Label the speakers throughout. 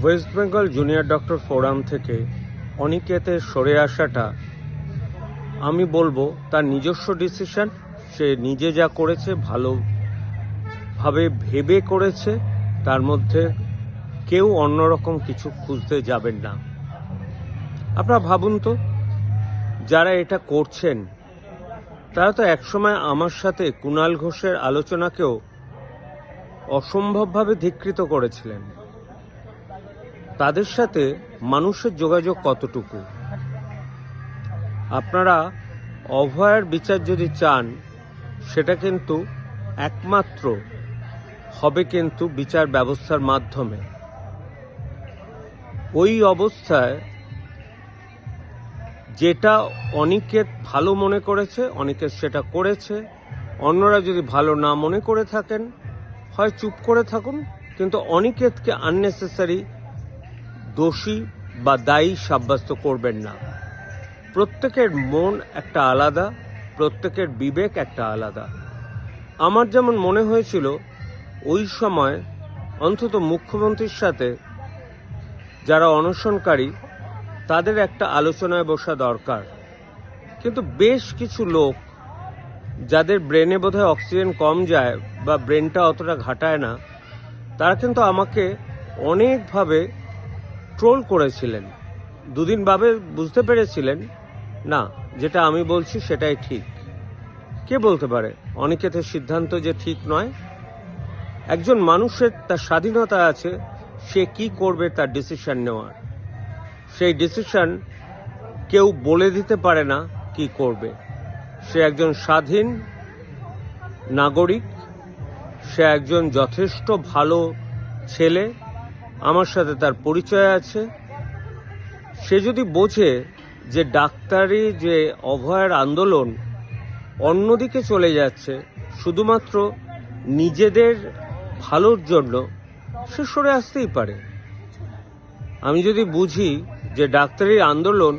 Speaker 1: West Bengal junior doctor forum থেকে অনিকেতের সরে আসাটা আমি বলবো তার নিজস্ব ডিসিশন। সে নিজে যা করেছে ভালোভাবে ভেবে করেছে, তার মধ্যে কেউ অন্যরকম কিছু খুঁজতে যাবেন না। আপনারা ভাবুন তো, যারা এটা করছেন তারা তো একসময় আমার সাথে কুণাল ঘোষের আলোচনাকেও অসম্ভবভাবে ধিক্কৃত করেছিলেন। তাদের সাথে মানুষের যোগাযোগ কতটুকু? আপনারা অভয়ার বিচার যদি চান, সেটা কিন্তু একমাত্র হবে কিন্তু বিচার ব্যবস্থার মাধ্যমে। ওই অবস্থায় যেটা অনিকেত ভালো মনে করেছে, অনিকেত সেটা করেছে। অন্যরা যদি ভালো না মনে করে থাকেন, হয় চুপ করে থাকুন, কিন্তু অনিকেতকে আননেসেসারি দোষী বা দায়ী সাব্যস্ত করবেন না। প্রত্যেকের মন একটা আলাদা, প্রত্যেকের বিবেক একটা আলাদা। আমার যেমন মনে হয়েছিল ওই সময় অন্তত মুখ্যমন্ত্রীর সাথে যারা অনশনকারী তাদের একটা আলোচনায় বসা দরকার। কিন্তু বেশ কিছু লোক যাদের ব্রেনে বোধহয় অক্সিজেন কম যায় বা ব্রেনটা অতটা ঘাটায় না, তারা কিন্তু আমাকে অনেকভাবে ট্রোল করেছিলেন। দুদিন ভাবে বুঝতে পেরেছিলেন না, যেটা আমি বলছি সেটাই ঠিক। কে বলতে পারে অনিকেতের সিদ্ধান্ত যে ঠিক নয়? একজন মানুষের তার স্বাধীনতা আছে, সে কি করবে তার ডিসিশন নেওয়ার। সেই ডিসিশন কেউ বলে দিতে পারে না কি করবে। সে একজন স্বাধীন নাগরিক, সে একজন যথেষ্ট ভালো ছেলে, আমার সাথে তার পরিচয় আছে। সে যদি বোঝে যে ডাক্তারি যে অভয়ার আন্দোলন অন্যদিকে চলে যাচ্ছে শুধুমাত্র নিজেদের ভালোর জন্য, সে সরে আসতেই পারে। আমি যদি বুঝি যে ডাক্তারির আন্দোলন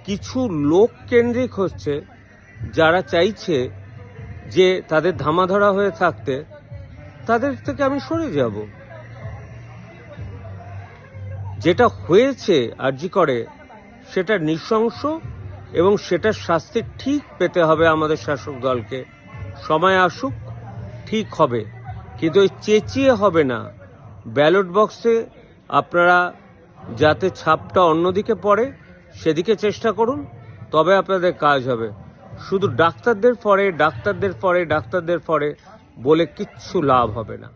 Speaker 1: কিছু লোক কেন্দ্রিক হচ্ছে, যারা চাইছে যে তাদের ধামাধরা হয়ে থাকতে, তাদের থেকে আমি সরে যাব। যেটা হয়েছে আরজি করে সেটা নৃশংস, এবং সেটার শাস্তি ঠিক পেতে হবে আমাদের শাসক দলকে। সময় আসুক, ঠিক হবে, কিন্তু ওই চেঁচিয়ে হবে না। ব্যালট বক্সে আপনারা যাতে ছাপটা অন্যদিকে পড়ে সেদিকে চেষ্টা করুন, তবে আপনাদের কাজ হবে। শুধু ডাক্তারদের পরে বলে কিচ্ছু লাভ হবে না।